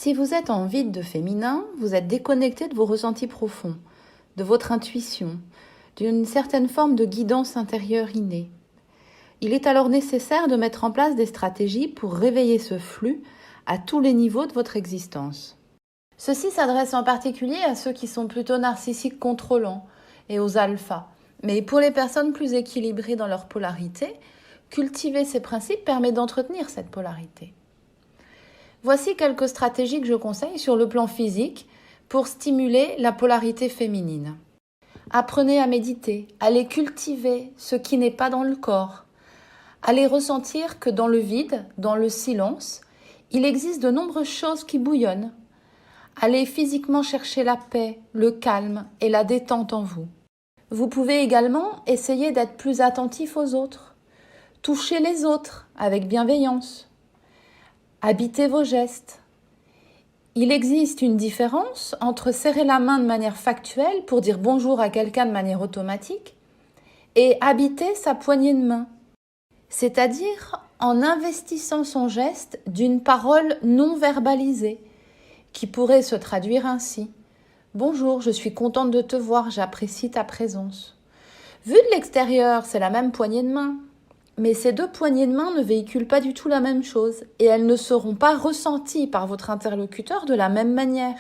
Si vous êtes en vide de féminin, vous êtes déconnecté de vos ressentis profonds, de votre intuition, d'une certaine forme de guidance intérieure innée. Il est alors nécessaire de mettre en place des stratégies pour réveiller ce flux à tous les niveaux de votre existence. Ceci s'adresse en particulier à ceux qui sont plutôt narcissiques contrôlants et aux alphas. Mais pour les personnes plus équilibrées dans leur polarité, cultiver ces principes permet d'entretenir cette polarité. Voici quelques stratégies que je conseille sur le plan physique pour stimuler la polarité féminine. Apprenez à méditer, allez cultiver ce qui n'est pas dans le corps. Allez ressentir que dans le vide, dans le silence, il existe de nombreuses choses qui bouillonnent. Allez physiquement chercher la paix, le calme et la détente en vous. Vous pouvez également essayer d'être plus attentif aux autres. Touchez les autres avec bienveillance. Habitez vos gestes. Il existe une différence entre serrer la main de manière factuelle pour dire bonjour à quelqu'un de manière automatique et habiter sa poignée de main, c'est-à-dire en investissant son geste d'une parole non verbalisée qui pourrait se traduire ainsi. Bonjour, je suis contente de te voir, j'apprécie ta présence. Vu de l'extérieur, c'est la même poignée de main. Mais ces deux poignées de main ne véhiculent pas du tout la même chose et elles ne seront pas ressenties par votre interlocuteur de la même manière.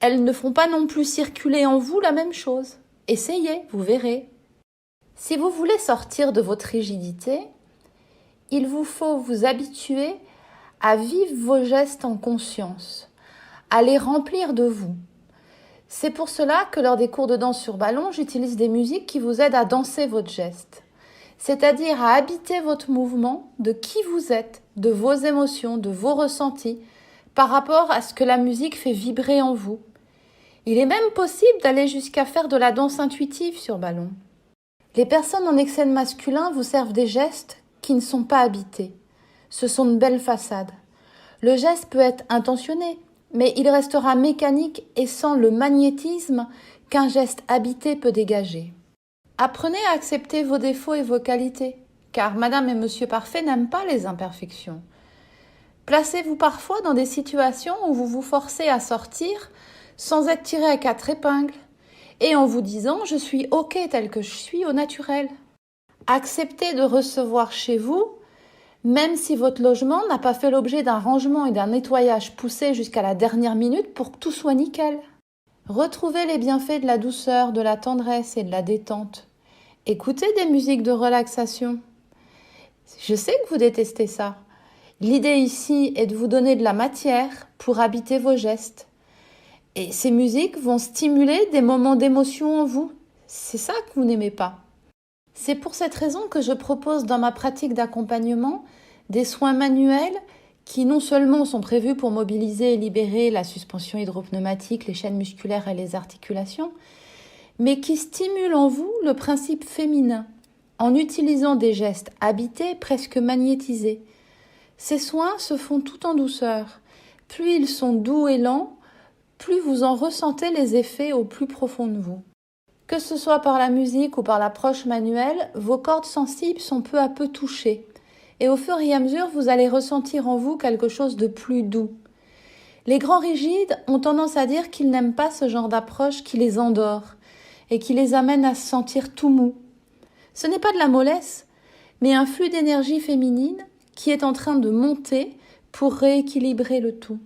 Elles ne feront pas non plus circuler en vous la même chose. Essayez, vous verrez. Si vous voulez sortir de votre rigidité, il vous faut vous habituer à vivre vos gestes en conscience, à les remplir de vous. C'est pour cela que lors des cours de danse sur ballon, j'utilise des musiques qui vous aident à danser votre geste. C'est-à-dire à habiter votre mouvement de qui vous êtes, de vos émotions, de vos ressentis, par rapport à ce que la musique fait vibrer en vous. Il est même possible d'aller jusqu'à faire de la danse intuitive sur ballon. Les personnes en excès masculin vous servent des gestes qui ne sont pas habités. Ce sont de belles façades. Le geste peut être intentionné, mais il restera mécanique et sans le magnétisme qu'un geste habité peut dégager. Apprenez à accepter vos défauts et vos qualités, car Madame et Monsieur Parfait n'aiment pas les imperfections. Placez-vous parfois dans des situations où vous vous forcez à sortir sans être tiré à quatre épingles, et en vous disant « je suis ok tel que je suis au naturel ». Acceptez de recevoir chez vous, même si votre logement n'a pas fait l'objet d'un rangement et d'un nettoyage poussé jusqu'à la dernière minute pour que tout soit nickel. Retrouvez les bienfaits de la douceur, de la tendresse et de la détente. Écoutez des musiques de relaxation. Je sais que vous détestez ça. L'idée ici est de vous donner de la matière pour habiter vos gestes. Et ces musiques vont stimuler des moments d'émotion en vous. C'est ça que vous n'aimez pas. C'est pour cette raison que je propose dans ma pratique d'accompagnement des soins manuels qui non seulement sont prévus pour mobiliser et libérer la suspension hydropneumatique, les chaînes musculaires et les articulations, mais qui stimulent en vous le principe féminin en utilisant des gestes habités, presque magnétisés. Ces soins se font tout en douceur. Plus ils sont doux et lents, plus vous en ressentez les effets au plus profond de vous. Que ce soit par la musique ou par l'approche manuelle, vos cordes sensibles sont peu à peu touchées. Et au fur et à mesure, vous allez ressentir en vous quelque chose de plus doux. Les grands rigides ont tendance à dire qu'ils n'aiment pas ce genre d'approche qui les endort et qui les amène à se sentir tout mou. Ce n'est pas de la mollesse, mais un flux d'énergie féminine qui est en train de monter pour rééquilibrer le tout.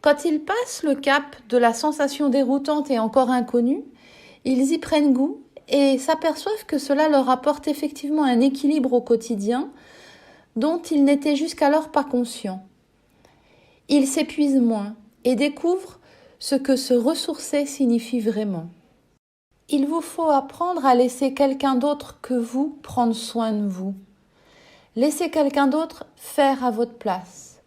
Quand ils passent le cap de la sensation déroutante et encore inconnue, ils y prennent goût et s'aperçoivent que cela leur apporte effectivement un équilibre au quotidien dont ils n'étaient jusqu'alors pas conscients. Ils s'épuisent moins et découvrent ce que se ressourcer signifie vraiment. Il vous faut apprendre à laisser quelqu'un d'autre que vous prendre soin de vous. Laissez quelqu'un d'autre faire à votre place.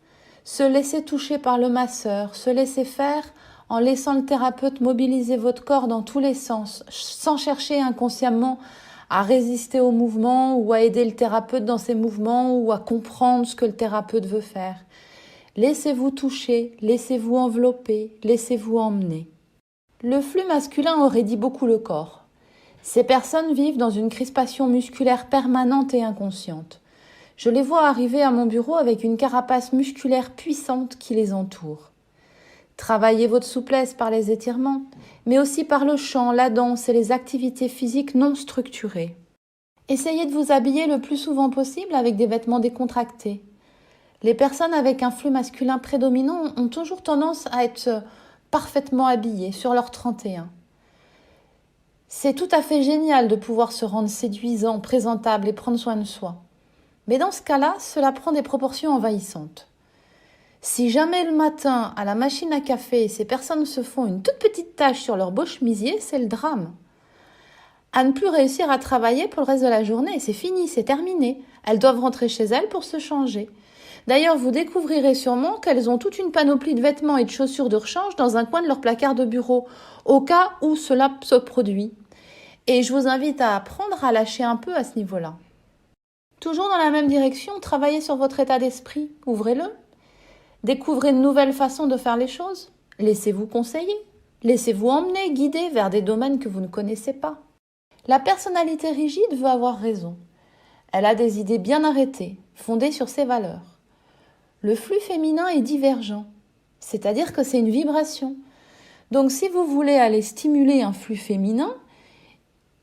Se laisser toucher par le masseur, se laisser faire en laissant le thérapeute mobiliser votre corps dans tous les sens, sans chercher inconsciemment à résister au mouvement ou à aider le thérapeute dans ses mouvements ou à comprendre ce que le thérapeute veut faire. Laissez-vous toucher, laissez-vous envelopper, laissez-vous emmener. Le flux masculin aurait dit beaucoup le corps. Ces personnes vivent dans une crispation musculaire permanente et inconsciente. Je les vois arriver à mon bureau avec une carapace musculaire puissante qui les entoure. Travaillez votre souplesse par les étirements, mais aussi par le chant, la danse et les activités physiques non structurées. Essayez de vous habiller le plus souvent possible avec des vêtements décontractés. Les personnes avec un flux masculin prédominant ont toujours tendance à être parfaitement habillées sur leur 31. C'est tout à fait génial de pouvoir se rendre séduisant, présentable et prendre soin de soi. Mais dans ce cas-là, cela prend des proportions envahissantes. Si jamais le matin, à la machine à café, ces personnes se font une toute petite tache sur leur beau chemisier, c'est le drame. À ne plus réussir à travailler pour le reste de la journée, c'est fini, c'est terminé. Elles doivent rentrer chez elles pour se changer. D'ailleurs, vous découvrirez sûrement qu'elles ont toute une panoplie de vêtements et de chaussures de rechange dans un coin de leur placard de bureau, au cas où cela se produit. Et je vous invite à apprendre à lâcher un peu à ce niveau-là. Toujours dans la même direction, travaillez sur votre état d'esprit, ouvrez-le. Découvrez de nouvelles façons de faire les choses. Laissez-vous conseiller. Laissez-vous emmener, guider vers des domaines que vous ne connaissez pas. La personnalité rigide veut avoir raison. Elle a des idées bien arrêtées, fondées sur ses valeurs. Le flux féminin est divergent, c'est-à-dire que c'est une vibration. Donc si vous voulez aller stimuler un flux féminin,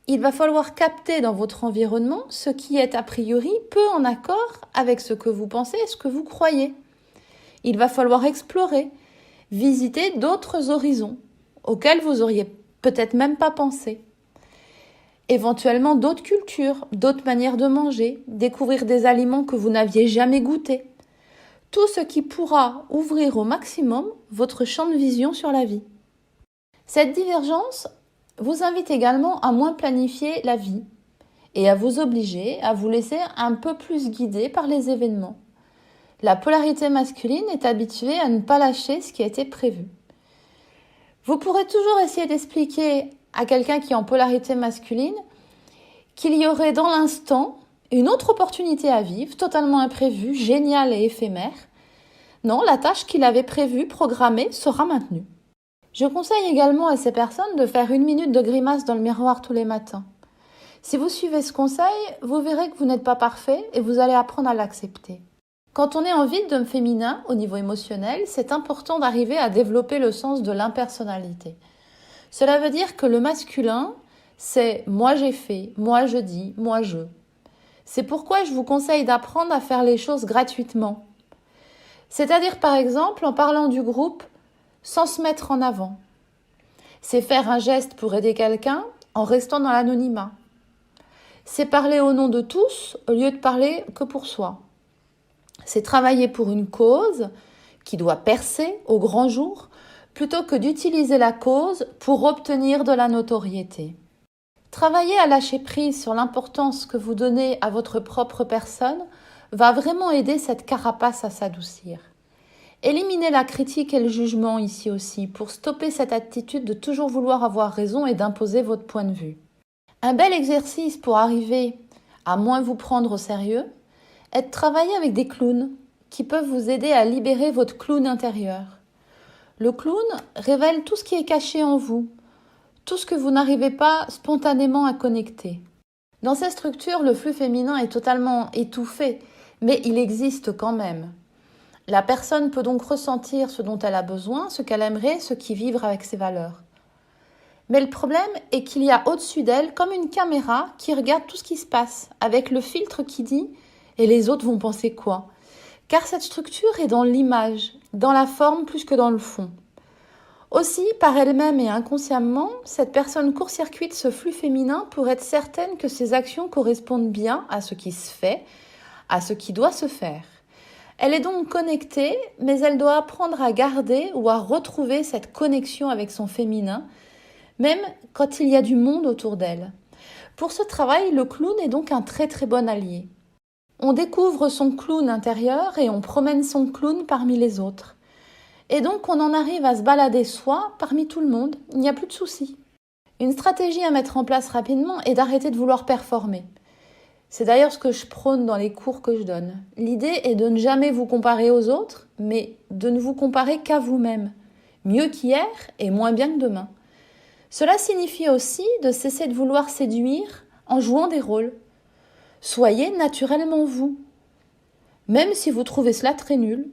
il va falloir capter dans votre environnement ce qui est a priori peu en accord avec ce que vous pensez et ce que vous croyez. Il va falloir explorer, visiter d'autres horizons auxquels vous auriez peut-être même pas pensé. Éventuellement d'autres cultures, d'autres manières de manger, découvrir des aliments que vous n'aviez jamais goûtés. Tout ce qui pourra ouvrir au maximum votre champ de vision sur la vie. Cette divergence vous invite également à moins planifier la vie et à vous obliger à vous laisser un peu plus guider par les événements. La polarité masculine est habituée à ne pas lâcher ce qui a été prévu. Vous pourrez toujours essayer d'expliquer à quelqu'un qui est en polarité masculine qu'il y aurait dans l'instant une autre opportunité à vivre, totalement imprévue, géniale et éphémère. Non, la tâche qu'il avait prévue, programmée, sera maintenue. Je conseille également à ces personnes de faire 1 minute de grimace dans le miroir tous les matins. Si vous suivez ce conseil, vous verrez que vous n'êtes pas parfait et vous allez apprendre à l'accepter. Quand on est en vide d'homme féminin, au niveau émotionnel, c'est important d'arriver à développer le sens de l'impersonnalité. Cela veut dire que le masculin, c'est « moi j'ai fait »,« moi je dis »,« moi je ». C'est pourquoi je vous conseille d'apprendre à faire les choses gratuitement. C'est-à-dire par exemple en parlant du groupe sans se mettre en avant. C'est faire un geste pour aider quelqu'un en restant dans l'anonymat. C'est parler au nom de tous au lieu de parler que pour soi. C'est travailler pour une cause qui doit percer au grand jour plutôt que d'utiliser la cause pour obtenir de la notoriété. Travailler à lâcher prise sur l'importance que vous donnez à votre propre personne va vraiment aider cette carapace à s'adoucir. Éliminez la critique et le jugement ici aussi pour stopper cette attitude de toujours vouloir avoir raison et d'imposer votre point de vue. Un bel exercice pour arriver à moins vous prendre au sérieux est de travailler avec des clowns qui peuvent vous aider à libérer votre clown intérieur. Le clown révèle tout ce qui est caché en vous, tout ce que vous n'arrivez pas spontanément à connecter. Dans ces structures, le flux féminin est totalement étouffé, mais il existe quand même. La personne peut donc ressentir ce dont elle a besoin, ce qu'elle aimerait, ce qui vibre avec ses valeurs. Mais le problème est qu'il y a au-dessus d'elle comme une caméra qui regarde tout ce qui se passe, avec le filtre qui dit « et les autres vont penser quoi ?» Car cette structure est dans l'image, dans la forme plus que dans le fond. Aussi, par elle-même et inconsciemment, cette personne court-circuite ce flux féminin pour être certaine que ses actions correspondent bien à ce qui se fait, à ce qui doit se faire. Elle est donc connectée, mais elle doit apprendre à garder ou à retrouver cette connexion avec son féminin, même quand il y a du monde autour d'elle. Pour ce travail, le clown est donc un très très bon allié. On découvre son clown intérieur et on promène son clown parmi les autres. Et donc on en arrive à se balader soi parmi tout le monde, il n'y a plus de soucis. Une stratégie à mettre en place rapidement est d'arrêter de vouloir performer. C'est d'ailleurs ce que je prône dans les cours que je donne. L'idée est de ne jamais vous comparer aux autres, mais de ne vous comparer qu'à vous-même. Mieux qu'hier et moins bien que demain. Cela signifie aussi de cesser de vouloir séduire en jouant des rôles. Soyez naturellement vous. même si vous trouvez cela très nul.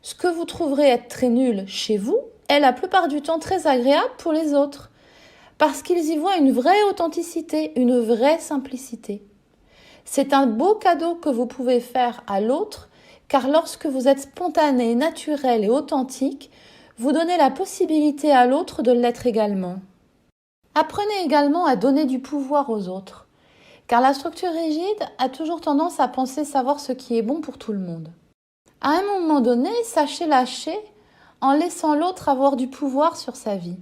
Ce que vous trouverez être très nul chez vous est la plupart du temps très agréable pour les autres, parce qu'ils y voient une vraie authenticité, une vraie simplicité. C'est un beau cadeau que vous pouvez faire à l'autre, car lorsque vous êtes spontané, naturel et authentique, vous donnez la possibilité à l'autre de l'être également. Apprenez également à donner du pouvoir aux autres, car la structure rigide a toujours tendance à penser savoir ce qui est bon pour tout le monde. À un moment donné, sachez lâcher en laissant l'autre avoir du pouvoir sur sa vie.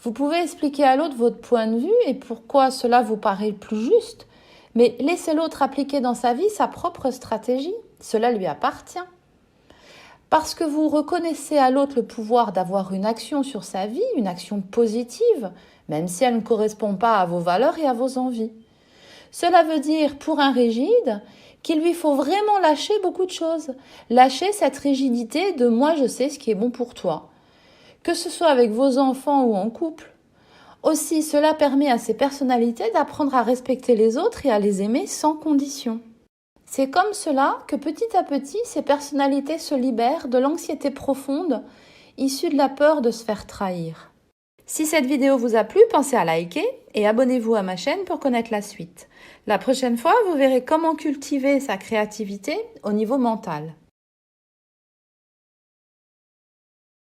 Vous pouvez expliquer à l'autre votre point de vue et pourquoi cela vous paraît plus juste, mais laissez l'autre appliquer dans sa vie sa propre stratégie. Cela lui appartient. Parce que vous reconnaissez à l'autre le pouvoir d'avoir une action sur sa vie, une action positive, même si elle ne correspond pas à vos valeurs et à vos envies. Cela veut dire, pour un rigide, qu'il lui faut vraiment lâcher beaucoup de choses. Lâcher cette rigidité de « moi je sais ce qui est bon pour toi », que ce soit avec vos enfants ou en couple. Aussi, cela permet à ces personnalités d'apprendre à respecter les autres et à les aimer sans condition. C'est comme cela que petit à petit, ces personnalités se libèrent de l'anxiété profonde issue de la peur de se faire trahir. Si cette vidéo vous a plu, pensez à liker et abonnez-vous à ma chaîne pour connaître la suite. La prochaine fois, vous verrez comment cultiver sa créativité au niveau mental.